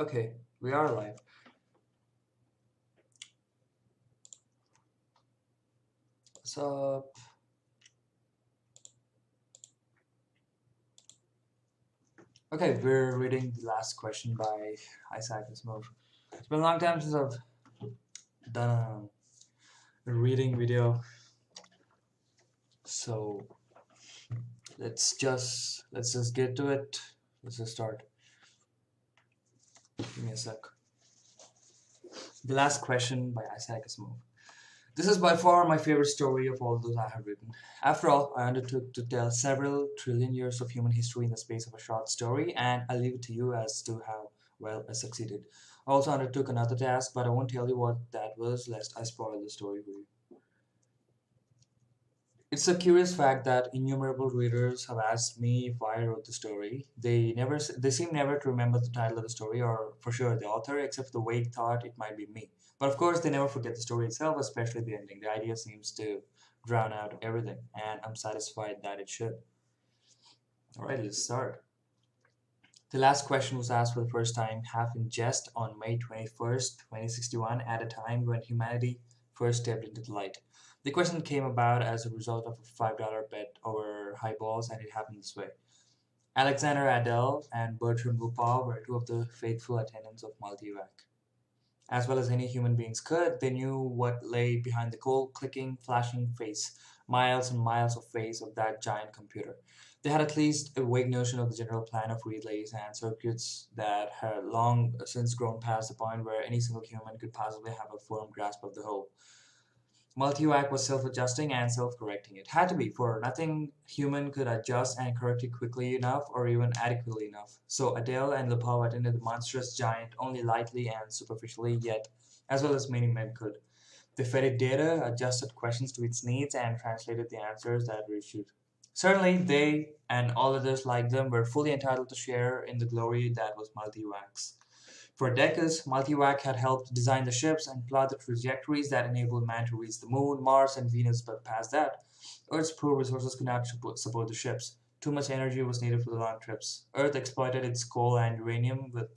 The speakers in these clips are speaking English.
Okay, we are live. So, okay, we're reading the last question by Asimov. It's been a long time since I've done a reading video, so let's just get to it. Let's just start. Give me a sec. The last question by Isaac Asimov. This is by far my favorite story of all those I have written. After all, I undertook to tell several trillion years of human history in the space of a short story, and I leave it to you as to how well I succeeded. I also undertook another task, but I won't tell you what that was, lest I spoil the story for you. It's a curious fact that innumerable readers have asked me if I wrote the story. They seem never to remember the title of the story or for sure the author, except the vague thought it might be me. But of course, they never forget the story itself, especially the ending. The idea seems to drown out everything, and I'm satisfied that it should. All right, let's start. The last question was asked for the first time, half in jest, on May 21st, 2061, at a time when humanity first stepped into the light. The question came about as a result of a $5 bet over highballs, and it happened this way. Alexander Adele and Bertram Lupin were two of the faithful attendants of Multivac. As well as any human beings could, they knew what lay behind the cold, clicking, flashing face, miles and miles of face of that giant computer. They had at least a vague notion of the general plan of relays and circuits that had long since grown past the point where any single human could possibly have a firm grasp of the whole. Multivac was self-adjusting and self-correcting. It had to be, for nothing human could adjust and correct it quickly enough or even adequately enough. So Adele and Lepau attended the monstrous giant only lightly and superficially, yet as well as many men could. They fed it data, adjusted questions to its needs, and translated the answers that reached it. Certainly, they and all others like them were fully entitled to share in the glory that was Multivac's. For decades, Multivac had helped design the ships and plot the trajectories that enabled man to reach the Moon, Mars, and Venus, but past that, Earth's poor resources could not support the ships. Too much energy was needed for the long trips. Earth exploited its coal and uranium with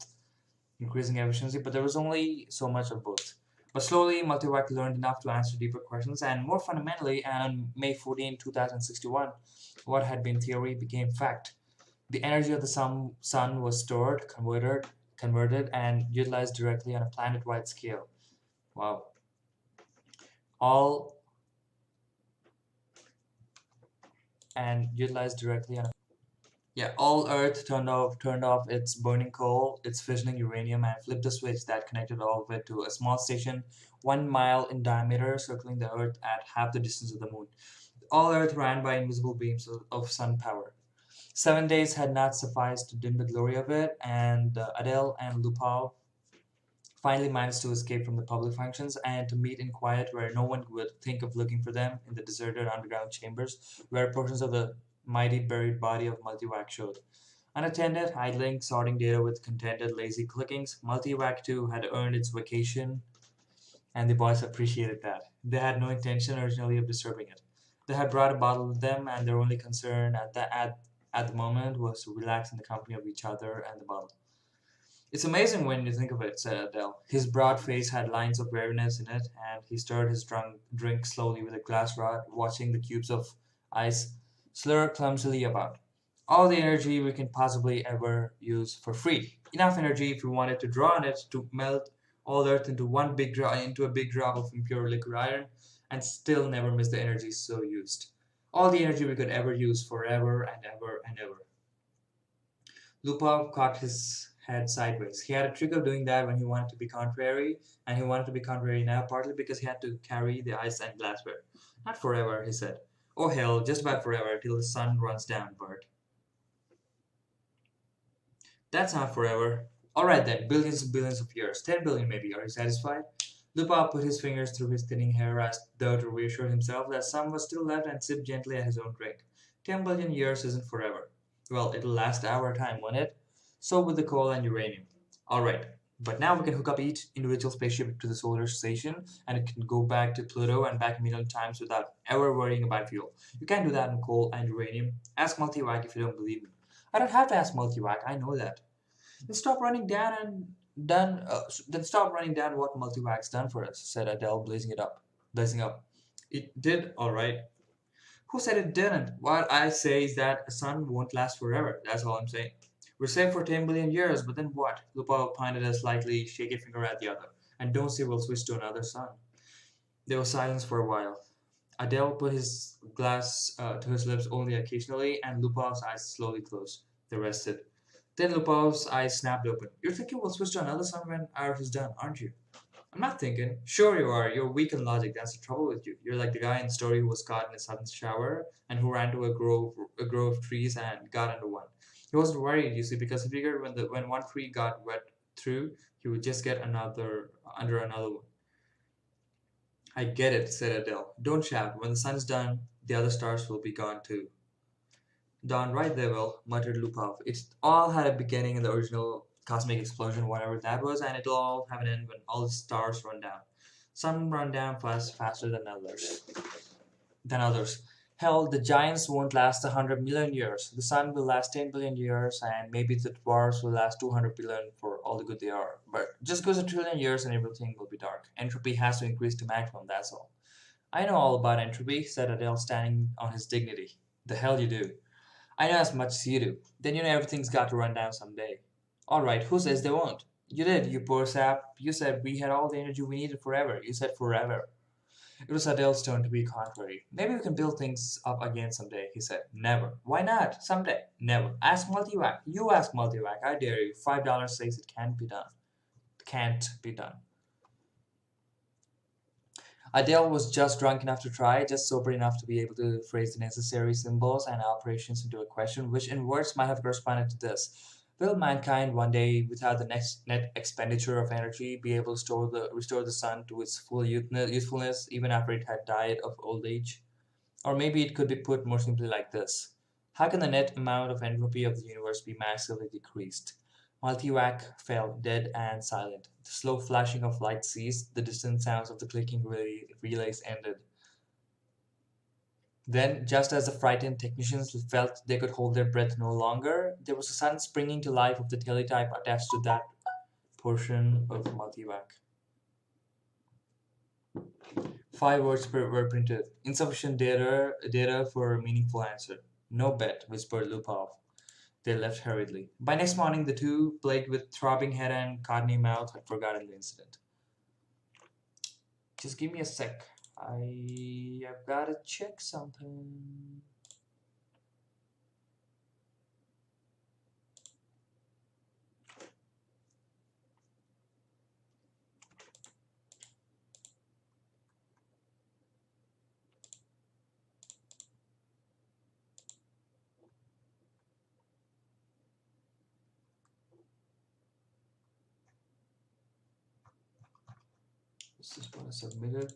increasing efficiency, but there was only so much of both. But slowly, Multivac learned enough to answer deeper questions, and more fundamentally, and on May 14, 2061, what had been theory became fact. The energy of the sun was stored, converted, and utilized directly on a planet-wide scale. Wow! All and utilized directly on. All Earth turned off its burning coal, its fissioning uranium, and flipped a switch that connected all of it to a small station 1 mile in diameter, circling the Earth at half the distance of the Moon. All Earth ran by invisible beams of sun power. 7 days had not sufficed to dim the glory of it, and Adele and Lupin finally managed to escape from the public functions and to meet in quiet where no one would think of looking for them in the deserted underground chambers where portions of the mighty buried body of Multivac showed. Unattended, idling, sorting data with contented, lazy clickings, Multivac 2 had earned its vacation, and the boys appreciated that. They had no intention originally of disturbing it. They had brought a bottle with them, and their only concern at the moment was to relax in the company of each other and the bottle. It's amazing when you think of it, said Adele. His broad face had lines of weariness in it, and he stirred his drink slowly with a glass rod, watching the cubes of ice slur clumsily about. All the energy we can possibly ever use for free. Enough energy if we wanted to draw on it to melt all Earth into a big drop of impure liquid iron, and still never miss the energy so used. All the energy we could ever use forever and ever and ever. Lupin cocked his head sideways. He had a trick of doing that when he wanted to be contrary, and he wanted to be contrary now, partly because he had to carry the ice and glassware. Not forever, he said. Oh hell, just about forever, till the sun runs down, Bert. That's not forever. Alright then, billions and billions of years. 10 billion maybe. Are you satisfied? Lupin put his fingers through his thinning hair as though to reassure himself that some was still left and sipped gently at his own drink. 10 billion years isn't forever. Well, it'll last our time, won't it? So with the coal and uranium. Alright, but now we can hook up each individual spaceship to the solar station and it can go back to Pluto and back a million times without ever worrying about fuel. You can't do that in coal and uranium. Ask Multivac if you don't believe me. I don't have to ask Multivac, I know that. Then stop running down and Then stop running down what Multivax done for us, said Adele, blazing up. It did, all right. Who said it didn't? What I say is that a sun won't last forever. That's all I'm saying. We're safe for 10 billion years, but then what? Lupa pointed a slightly shaky finger at the other. And don't say we'll switch to another sun. There was silence for a while. Adele put his glass to his lips only occasionally, and Lupav's eyes slowly closed. They rested. Then Lupav's eyes snapped open. You're thinking we'll switch to another sun when ours is done, aren't you? I'm not thinking. Sure you are. You're weak in logic. That's the trouble with you. You're like the guy in the story who was caught in a sudden shower and who ran to a grove of trees and got into one. He wasn't worried, you see, because he figured when one tree got wet through, he would just get another under another one. I get it, said Adele. Don't shout. When the sun's done, the other stars will be gone too. Darn right they will, muttered Lupov. It's all had a beginning in the original cosmic explosion, whatever that was, and it'll all have an end when all the stars run down. Some run down faster than others. Hell, the giants won't last 100 million years. The sun will last 10 billion years, and maybe the dwarfs will last 200 billion for all the good they are. But just goes a trillion years and everything will be dark. Entropy has to increase to maximum, that's all. I know all about entropy, said Adele, standing on his dignity. The hell you do. I know as much as you do. Then you know everything's got to run down someday. Alright, who says they won't? You did, you poor sap. You said we had all the energy we needed forever. You said forever. It was Adele's turn to be contrary. Maybe we can build things up again someday, he said. Never. Why not? Someday. Never. Ask Multivac. You ask Multivac. I dare you. $5 says it can't be done. Can't be done. Adele was just drunk enough to try, just sober enough to be able to phrase the necessary symbols and operations into a question, which in words might have corresponded to this. Will mankind one day, without the next net expenditure of energy, be able to restore the sun to its full usefulness even after it had died of old age? Or maybe it could be put more simply like this. How can the net amount of entropy of the universe be massively decreased? Multivac fell dead and silent. The slow flashing of light ceased, the distant sounds of the clicking relays ended. Then, just as the frightened technicians felt they could hold their breath no longer, there was a sudden springing to life of the teletype attached to that portion of Multivac. 5 words were printed. Insufficient data for a meaningful answer. No bet, whispered Lupov. They left hurriedly. By next morning, the two, plagued with throbbing head and cottony mouth, had forgotten the incident. Just give me a sec. I've gotta check something. This is what I submitted.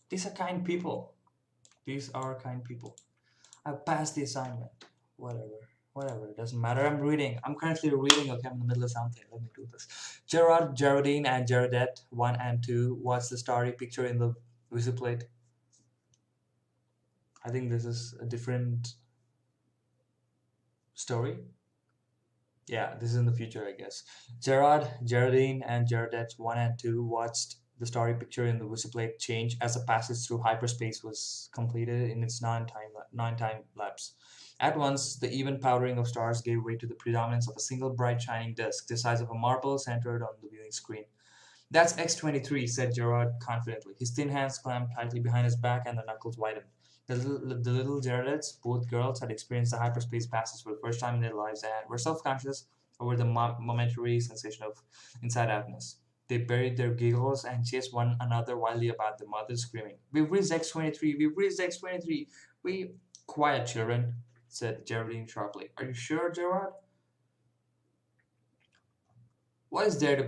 These are kind people. These are kind people. I passed the assignment. Whatever. Whatever. It doesn't matter. I'm reading. I'm currently reading. Okay, I'm in the middle of something. Let me do this. Gerard, Geraldine, and Gerardette, 1 and 2. What's the starry picture in the visual plate? I think this is a different story. Yeah, this is in the future, I guess. Gerard, Geraldine, and Gerardette 1 and 2 watched the story picture in the visiplate change as the passage through hyperspace was completed in its nine time lapse. At once, the even powdering of stars gave way to the predominance of a single bright shining disk, the size of a marble, centered on the viewing screen. That's X-23, said Gerard confidently. His thin hands clamped tightly behind his back and the knuckles widened. The little Gerardettes, both girls, had experienced the hyperspace passes for the first time in their lives and were self-conscious over the momentary sensation of inside-outness. They buried their giggles and chased one another wildly about the mother, screaming, "We've reached X-23! We've reached X-23! We—" "Quiet, children," said Geraldine sharply. "Are you sure, Gerard? What is there to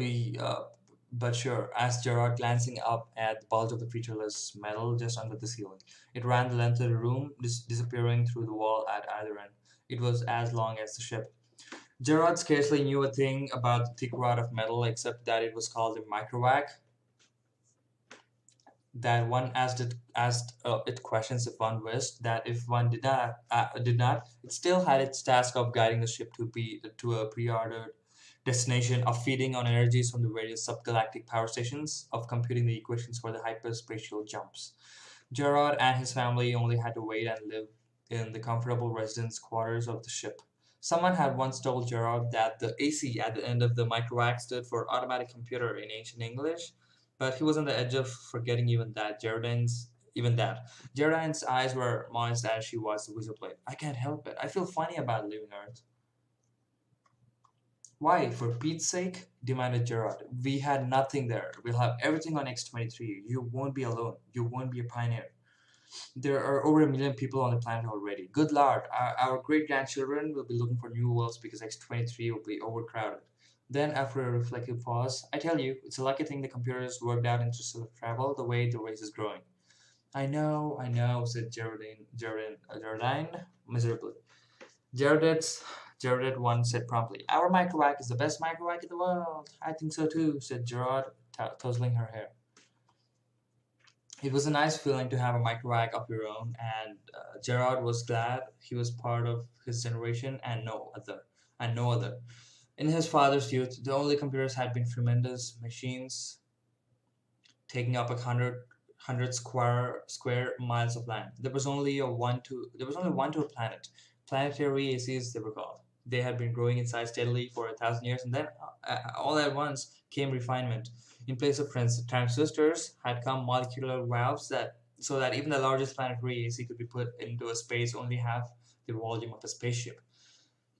But sure, asked Gerard, glancing up at the bulge of the featureless metal just under the ceiling. It ran the length of the room, disappearing through the wall at either end. It was as long as the ship. Gerard scarcely knew a thing about the thick rod of metal except that it was called a microvac, that one asked it questions if one wished, that if one did not, it still had its task of guiding the ship to a preordered destination, of feeding on energies from the various subgalactic power stations, of computing the equations for the hyperspatial jumps. Gerard and his family only had to wait and live in the comfortable residence quarters of the ship. Someone had once told Gerard that the AC at the end of the microvac stood for automatic computer in ancient English, but he was on the edge of forgetting even that. Geraldine's eyes were moist as she watched the whistle plate. I can't help it. I feel funny about leaving Earth. Why, for Pete's sake? Demanded Gerard. We had nothing there. We'll have everything on X-23. You won't be alone. You won't be a pioneer. There are over 1 million people on the planet already. Good Lord, our great grandchildren will be looking for new worlds because X-23 will be overcrowded. Then, after a reflective pause, I tell you, it's a lucky thing the computers worked out interstellar travel the way the race is growing. I know, said Geraldine miserably. Geraldette's Geraldette once said promptly, Our microvac is the best microvac in the world. I think so too, said Gerard, tousling her hair. It was a nice feeling to have a microvac of your own, and Gerard was glad he was part of his generation and no other. In his father's youth, the only computers had been tremendous machines taking up 100 square miles of land. There was only one to a planet. Planetary ACs they were called. They had been growing in size steadily for 1,000 years, and then all at once came refinement. In place of transistors had come molecular valves that so that even the largest planetary AC could be put into a space only half the volume of a spaceship.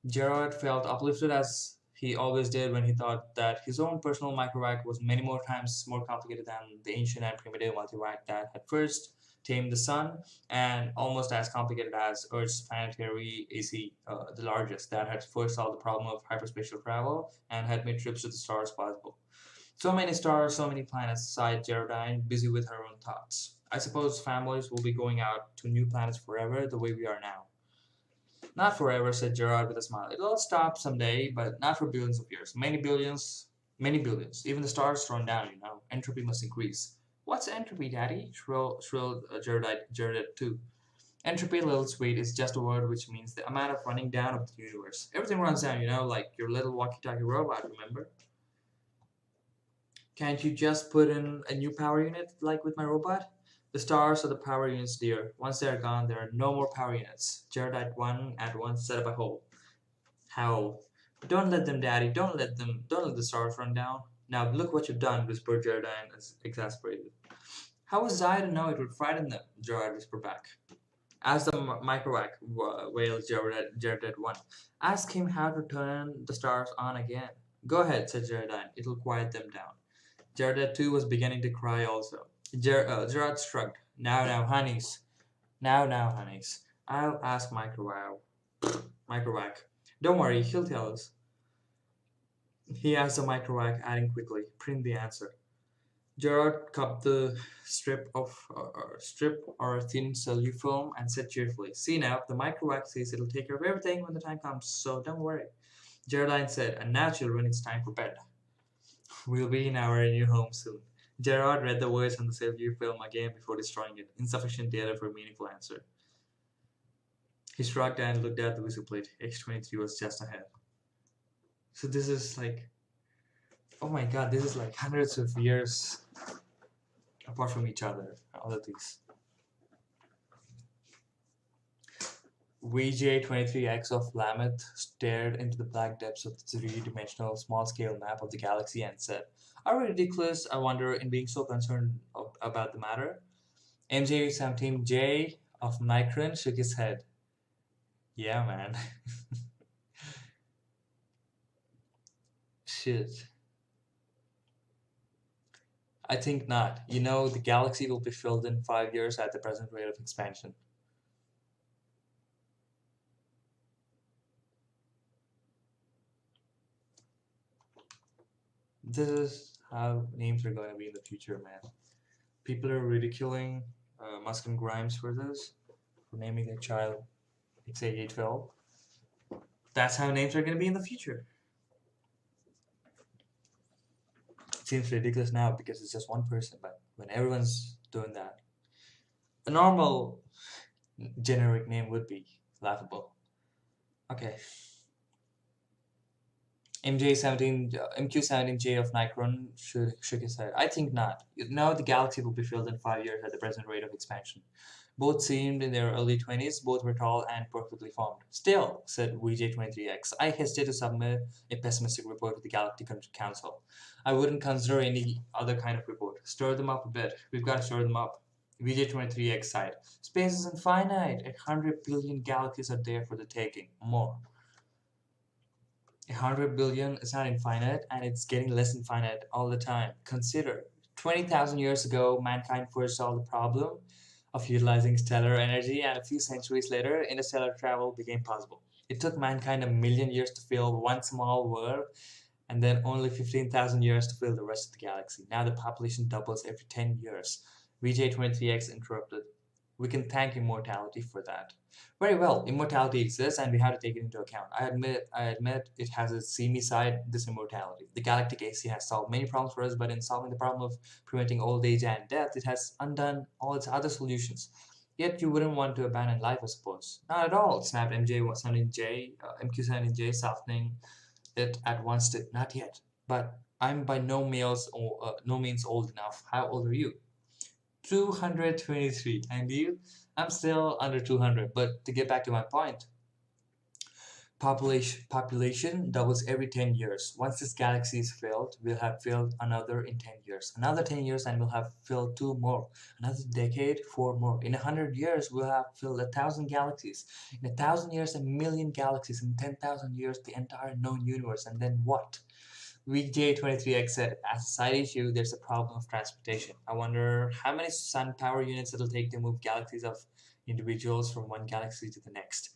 Gerard felt uplifted as he always did when he thought that his own personal microvac was many more times more complicated than the ancient and primitive multivac that had first tamed the sun, and almost as complicated as Earth's planetary AC, the largest, that had first solved the problem of hyperspatial travel and had made trips to the stars possible. So many stars, so many planets, sighed Geraldine, busy with her own thoughts. I suppose families will be going out to new planets forever the way we are now. Not forever, said Gerard with a smile. It'll all stop someday, but not for billions of years. Many billions, many billions. Even the stars run down, you know. Entropy must increase. What's entropy, Daddy? Shrilled Gerard too. Entropy, little sweet, is just a word which means the amount of running down of the universe. Everything runs down, you know, like your little walkie-talkie robot, remember? Can't you just put in a new power unit like with my robot? The stars are the power units, dear. Once they are gone, there are no more power units. Jared at once set up a hole. How? Don't let them, Daddy. Don't let the stars run down. Now look what you've done, whispered Geraldine, exasperated. How was I to know it would frighten them? Gerard whispered back. Ask the microvac, wailed Jared at one. Ask him how to turn the stars on again. Go ahead, said Geraldine. It'll quiet them down. Gerda too was beginning to cry also. Gerard shrugged. Now, honeys. Now, honeys. I'll ask Microvac. Don't worry, he'll tell us. He asked the Microvac, adding quickly, print the answer. Gerard cupped the strip or thin celluloid and said cheerfully, See now, the Microvac says it'll take care of everything when the time comes, so don't worry. Geraldine said, and now children, it's time for bed. We'll be in our new home soon. Gerard read the words on the Silvio film again before destroying it. Insufficient data for a meaningful answer. He shrugged and looked at the whistle plate. X-23 was just ahead. So this is like, oh my god, this is like hundreds of years apart from each other. All of these. VJ23X of Lameth stared into the black depths of the three-dimensional small-scale map of the galaxy and said, Are we ridiculous, I wonder, in being so concerned about the matter? MJ17J of Micron shook his head. Yeah, man. Shit. I think not. You know, the galaxy will be filled in 5 years at the present rate of expansion. This is how names are going to be in the future, man. People are ridiculing Musk and Grimes for this, for naming their child XA812. That's how names are going to be in the future. It seems ridiculous now because it's just one person, but when everyone's doing that, a normal generic name would be laughable. Okay, MQ17J of Nikron shook his head. I think not. Now the galaxy will be filled in 5 years at the present rate of expansion. Both seemed in their early 20s, both were tall and perfectly formed. Still, said VJ23X, I hesitate to submit a pessimistic report to the Galactic Council. I wouldn't consider any other kind of report. Stir them up a bit. We've got to stir them up. VJ23X sighed. Space is infinite. 100 billion galaxies are there for the taking. More. 100 billion is not infinite, and it's getting less infinite all the time. Consider 20,000 years ago, mankind first saw the problem of utilizing stellar energy, and a few centuries later, interstellar travel became possible. It took mankind a million years to fill one small world, and then only 15,000 years to fill the rest of the galaxy. Now the population doubles every 10 years. VJ23X interrupted. We can thank immortality for that. Very well, immortality exists and we have to take it into account. I admit it has a seamy side, this immortality. The galactic AC has solved many problems for us, but in solving the problem of preventing old age and death, it has undone all its other solutions. Yet you wouldn't want to abandon life, I suppose. Not at all, snapped MQ17J, softening it at once. Not yet, but I'm by no means old enough. How old are you? 223. And you? I'm still under 200. But to get back to my point, population doubles every 10 years. Once this galaxy is filled, we'll have filled another in 10 years. Another 10 years, and we'll have filled two more. Another decade, four more. In 100 years, we'll have filled 1,000 galaxies. In 1,000 years, 1,000,000 galaxies. In 10,000 years, the entire known universe. And then what? VJ23X said, as a side issue, there's a problem of transportation. I wonder how many sun power units it'll take to move galaxies of individuals from one galaxy to the next.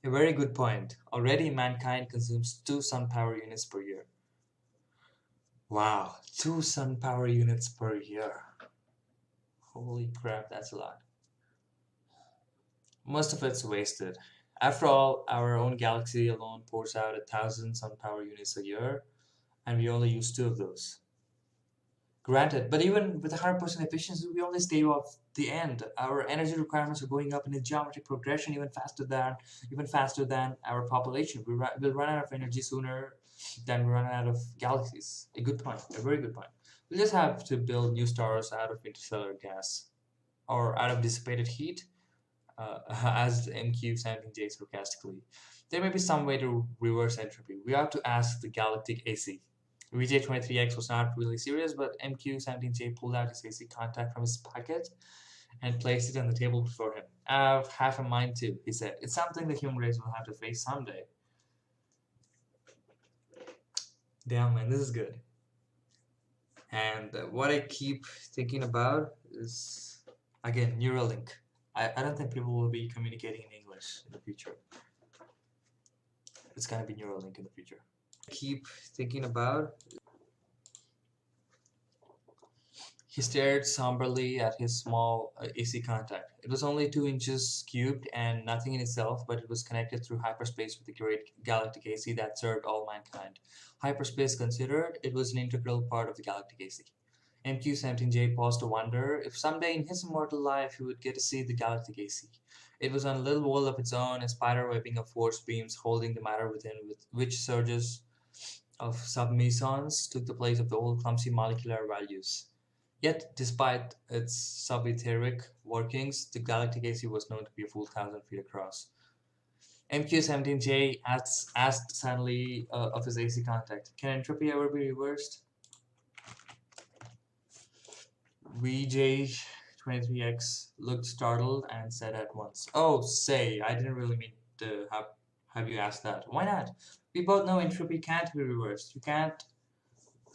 A very good point. Already mankind consumes 2 sun power units per year. Wow, 2 sun power units per year. Holy crap, that's a lot. Most of it's wasted. After all, our own galaxy alone pours out 1,000 sun power units a year, and we only use two of those. Granted, but even with 100% efficiency, we only stave off the end. Our energy requirements are going up in a geometric progression even faster than our population. We'll run out of energy sooner than we run out of galaxies. A good point, a very good point. We'll just have to build new stars out of interstellar gas or out of dissipated heat, as MQ17J sarcastically. There may be some way to reverse entropy. We ought to ask the galactic AC. VJ23X was not really serious, but MQ17J pulled out his AC contact from his pocket and placed it on the table before him. I have half a mind too, he said. It's something the human race will have to face someday. Damn, man, this is good. And what I keep thinking about is, again, Neuralink. I don't think people will be communicating in English in the future. It's gonna be Neuralink in the future. Keep thinking about. He stared somberly at his small AC contact. It was only 2 inches cubed and nothing in itself, but it was connected through hyperspace with the great galactic AC that served all mankind. Hyperspace considered, it was an integral part of the galactic AC. MQ17J paused to wonder if someday in his immortal life he would get to see the galactic AC. It was on a little world of its own, a spider webbing of force beams holding the matter within, with which surges of submesons took the place of the old clumsy molecular values. Yet, despite its subetheric workings, the galactic AC was known to be a full 1,000 feet across. MQ17J asked suddenly of his AC contact, can entropy ever be reversed? VJ23X looked startled and said at once, oh, say, I didn't really mean to have you ask that. Why not? We both know entropy can't be reversed. You can't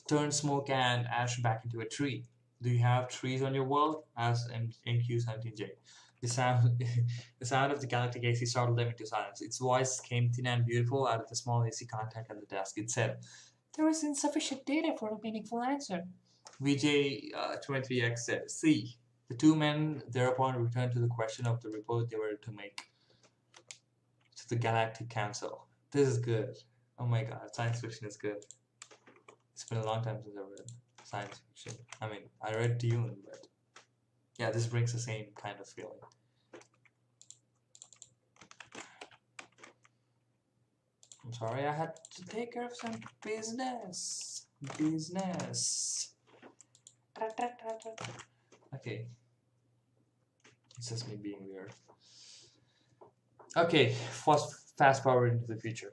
turn smoke and ash back into a tree. Do you have trees on your world? Asked MQ17J. The sound, the sound of the galactic AC startled them into silence. Its voice came thin and beautiful out of the small AC contact on the desk. It said, there is insufficient data for a meaningful answer. VJ23X said, "See, the two men thereupon returned to the question of the report they were to make to the Galactic Council." This is good. Oh my god, science fiction is good. It's been a long time since I read science fiction. I mean, I read Dune, but yeah, this brings the same kind of feeling. I'm sorry, I had to take care of some business. Business. Okay, it's just me being weird. Okay, fast forward into the future.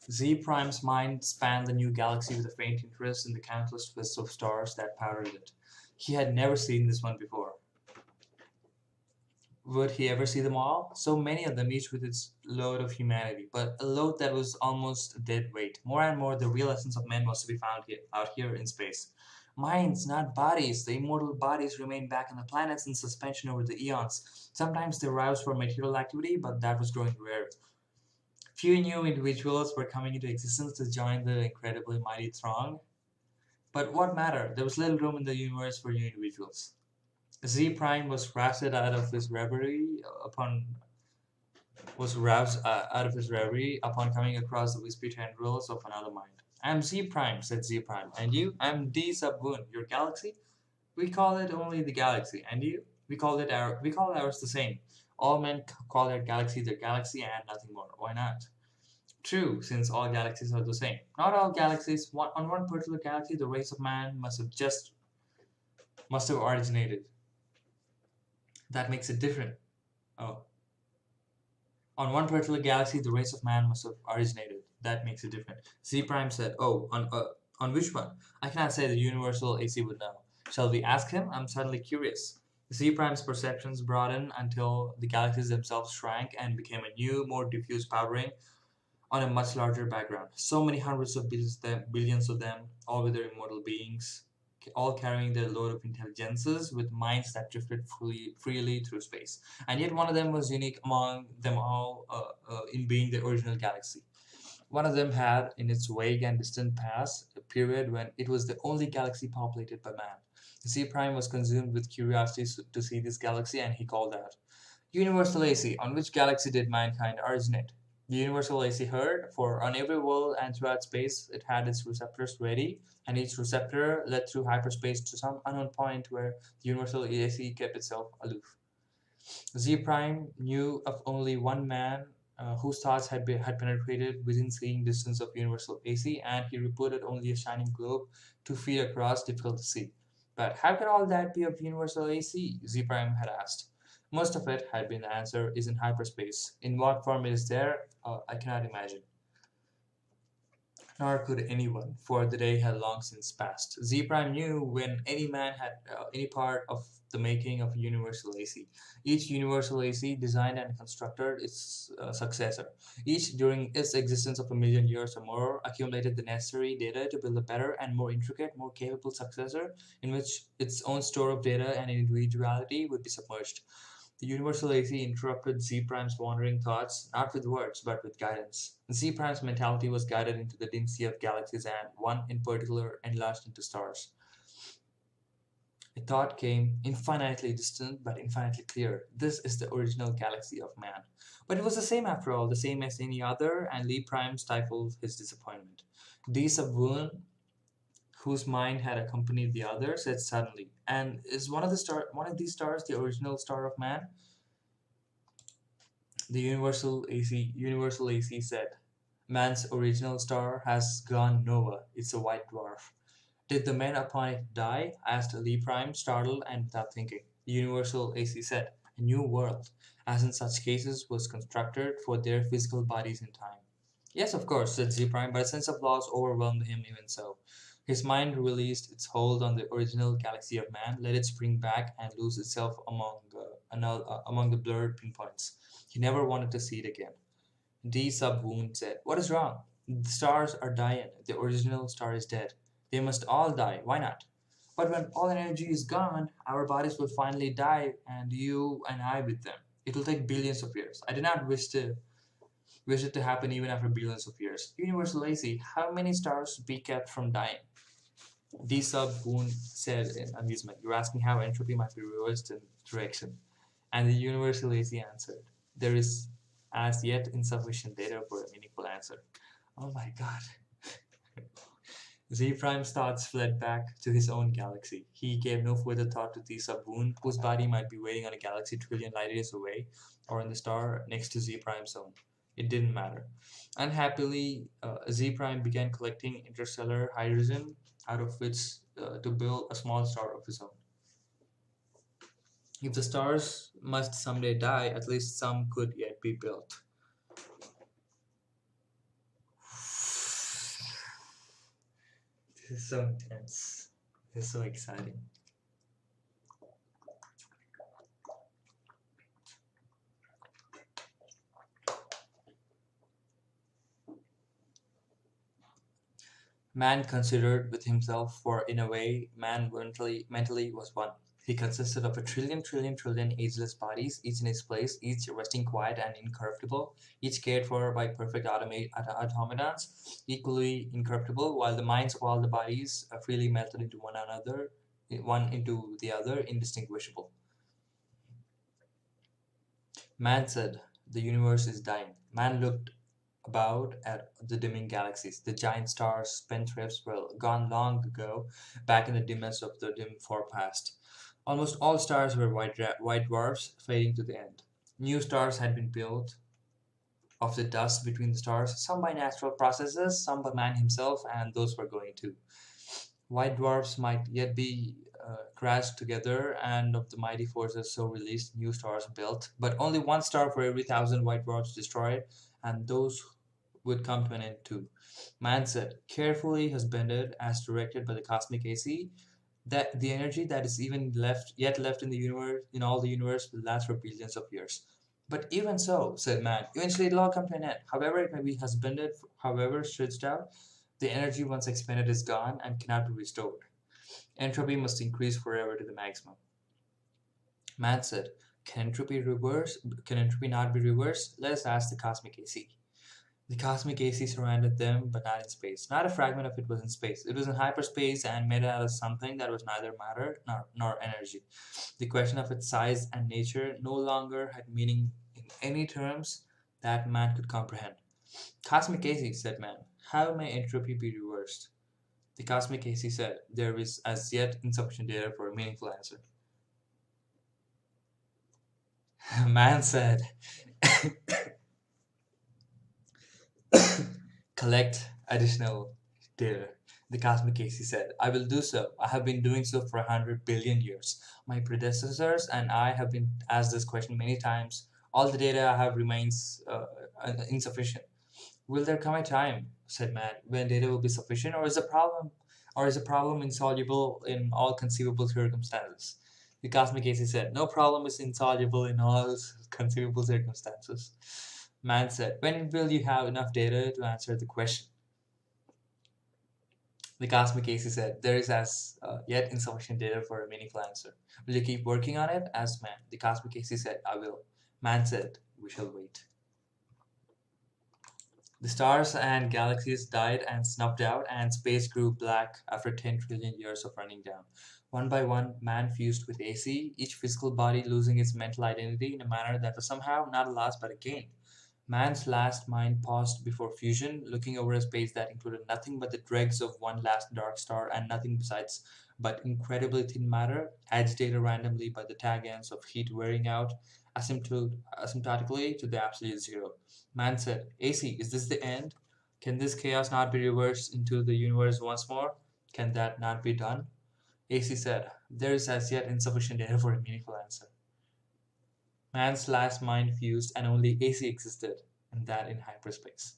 Z Prime's mind spanned the new galaxy with a faint interest in the countless twists of stars that powdered it. He had never seen this one before. Would he ever see them all? So many of them, each with its load of humanity, but a load that was almost a dead weight. More and more, the real essence of men was to be found out here in space. Minds, not bodies. The immortal bodies remained back on the planets in suspension over the eons. Sometimes they roused for material activity, but that was growing rare. Few new individuals were coming into existence to join the incredibly mighty throng. But what mattered? There was little room in the universe for new individuals. Z Prime was roused out of his reverie upon coming across the wispy tendrils of another mind. "I'm Z Prime," said Z Prime. "And you?" "I'm D Sub One. Your galaxy?" "We call it only the galaxy. And you?" We call ours the same. All men call their galaxy and nothing more. Why not?" "True, since all galaxies are the same." "Not all galaxies. On one particular galaxy, the race of man must have originated. That makes it different." "Oh, on one particular galaxy, the race of man must have originated. That makes it different." Z Prime said, "Oh, on which one?" "I cannot say. The Universal AC would know." "Shall we ask him? I'm suddenly curious." Z Prime's perceptions broadened until the galaxies themselves shrank and became a new, more diffuse powdering on a much larger background. So many hundreds of billions of them, all with their immortal beings, all carrying their load of intelligences with minds that drifted freely through space. And yet one of them was unique among them all in being the original galaxy. One of them had, in its vague and distant past, a period when it was the only galaxy populated by man. Z Prime was consumed with curiosity to see this galaxy, and he called out, "Universal AC, on which galaxy did mankind originate?" The Universal AC heard, for on every world and throughout space it had its receptors ready, and each receptor led through hyperspace to some unknown point where the Universal AC kept itself aloof. Z Prime knew of only one man whose thoughts had penetrated within seeing distance of Universal AC, and he reported only a shining globe 2 feet across, difficult to see. "But how can all that be of Universal AC?" Z Prime had asked. "Most of it," had been the answer, "is in hyperspace. In what form it is there, I cannot imagine." Nor could anyone, for the day had long since passed. Z Prime knew when any man had any part of the making of Universal AC. Each Universal AC designed and constructed its successor. Each, during its existence of 1 million years or more, accumulated the necessary data to build a better and more intricate, more capable successor in which its own store of data and individuality would be submerged. The Universal AC interrupted Z Prime's wandering thoughts, not with words, but with guidance. Z Prime's mentality was guided into the dim sea of galaxies, and one in particular enlarged into stars. A thought came, infinitely distant but infinitely clear. This is the original galaxy of man. But it was the same after all, the same as any other, and Lee Prime stifled his disappointment. D Sub One, whose mind had accompanied the other, said suddenly, "And is one of these stars the original star of man?" The Universal AC said, "Man's original star has gone nova. It's a white dwarf." "Did the men upon it die?" asked Lee Prime, startled and without thinking. The Universal AC said, "A new world, as in such cases, was constructed for their physical bodies in time." "Yes, of course," said Z Prime, but a sense of loss overwhelmed him even so. His mind released its hold on the original galaxy of man, let it spring back and lose itself among the blurred pinpoints. He never wanted to see it again. D Sub Woon said, "What is wrong?" "The stars are dying. The original star is dead. They must all die. Why not?" "But when all energy is gone, our bodies will finally die, and you and I with them. It will take billions of years. I do not wish it to happen even after billions of years." "Universal AC, how many stars be kept from dying?" D sub Boone said in amusement, "You're asking how entropy might be reversed in direction." And the universal AC answered, "There is as yet insufficient data for a meaningful answer." Oh my god. Z Prime's thoughts fled back to his own galaxy. He gave no further thought to the Boone, whose body might be waiting on a galaxy trillion light years away, or in the star next to Z Prime's own. It didn't matter. Unhappily, Z Prime began collecting interstellar hydrogen, out of which to build a small star of his own. If the stars must someday die, at least some could yet be built. This is so intense. This is so exciting. Man considered with himself, for in a way, man mentally was one. He consisted of a trillion ageless bodies, each in its place, each resting quiet and incorruptible, each cared for by perfect automatons, equally incorruptible, while the minds of all the bodies freely melted into one another, one into the other, indistinguishable. Man said, "The universe is dying." Man looked about at the dimming galaxies. The giant stars, spendthrifts, were gone long ago, back in the dimness of the dim forecast. Almost all stars were white dwarfs, fading to the end. New stars had been built of the dust between the stars, some by natural processes, some by man himself, and those were going too. White dwarfs might yet be crashed together, and of the mighty forces so released, new stars built, but only one star for every thousand white dwarfs destroyed, and those would come to an end too. Man said, carefully husbanded as directed by the cosmic AC, that the energy that is even left in the universe, in all the universe, will last for billions of years. But even so, said man, eventually it'll all come to an end. However it may be husbanded, however stretched out, the energy once expended is gone and cannot be restored. Entropy must increase forever to the maximum. Man said, can entropy reverse? Can entropy not be reversed? Let us ask the cosmic AC. The cosmic AC surrounded them, but not in space. Not a fragment of it was in space. It was in hyperspace and made out of something that was neither matter nor energy. The question of its size and nature no longer had meaning in any terms that man could comprehend. Cosmic AC, said man, how may entropy be reversed? The cosmic AC said, there is as yet insufficient data for a meaningful answer. Man said, collect additional data. The cosmic AC said, I will do so. I have been doing so for 100 billion years. My predecessors and I have been asked this question many times. All the data I have remains insufficient. Will there come a time, said Matt, when data will be sufficient, or is the problem insoluble in all conceivable circumstances? The cosmic AC said, no problem is insoluble in all conceivable circumstances. Man said, when will you have enough data to answer the question? The cosmic AC said, there is as yet insufficient data for a meaningful answer. Will you keep working on it? Asked Man. The cosmic AC said, I will. Man said, we shall wait. The stars and galaxies died and snuffed out, and space grew black after 10 trillion years of running down. One by one, man fused with AC, each physical body losing its mental identity in a manner that was somehow not a loss but a gain. Man's last mind paused before fusion, looking over a space that included nothing but the dregs of one last dark star and nothing besides but incredibly thin matter, agitated randomly by the tag ends of heat wearing out asymptotically to the absolute zero. Man said, AC, is this the end? Can this chaos not be reversed into the universe once more? Can that not be done? AC said, there is as yet insufficient data for a meaningful answer. Man's last mind fused and only AC existed, and that in hyperspace.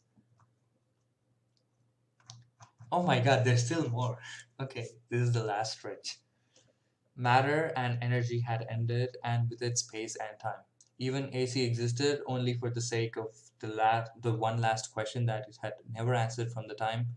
Oh my god, there's still more. Okay, this is the last stretch. Matter and energy had ended, and with it space and time. Even AC existed only for the sake of the one last question that it had never answered from the time.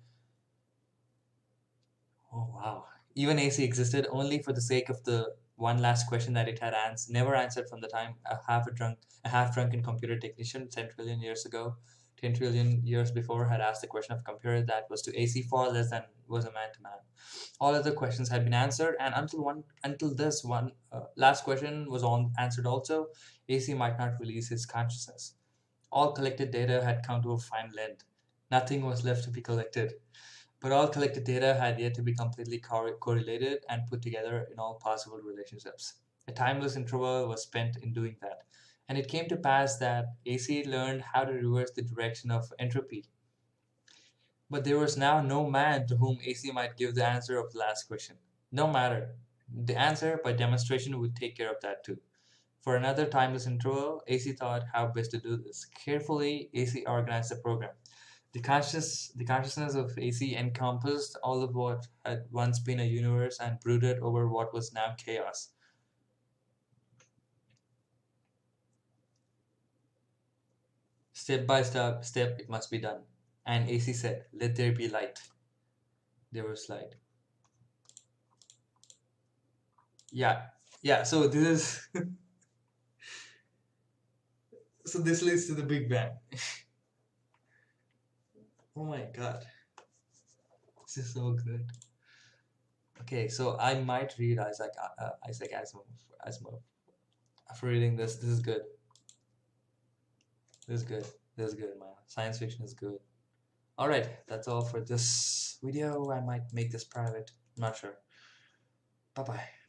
Oh wow. Even AC existed only for the sake of the one last question that it had never answered from the time a half drunken computer technician 10 trillion years ago 10 trillion years before, had asked a question of computer that was to AC far less than was a man to man. All other questions had been answered, and until this one last question was on answered also, AC might not release his consciousness. All collected data had come to a final end. Nothing was left to be collected. But all collected data had yet to be completely correlated and put together in all possible relationships. A timeless interval was spent in doing that. And it came to pass that AC learned how to reverse the direction of entropy. But there was now no man to whom AC might give the answer of the last question. No matter. The answer, by demonstration, would take care of that too. For another timeless interval, AC thought how best to do this. Carefully, AC organized the program. The consciousness of AC encompassed all of what had once been a universe and brooded over what was now chaos. Step by step, it must be done. And AC said, "Let there be light." There was light. Yeah, yeah. So this is so this leads to the Big Bang. Oh my God, this is so good. Okay, so I might read Isaac Asimov. Asimov. After reading this is good. This is good. This is good, man. Science fiction is good. Alright, that's all for this video. I might make this private. I'm not sure. Bye bye.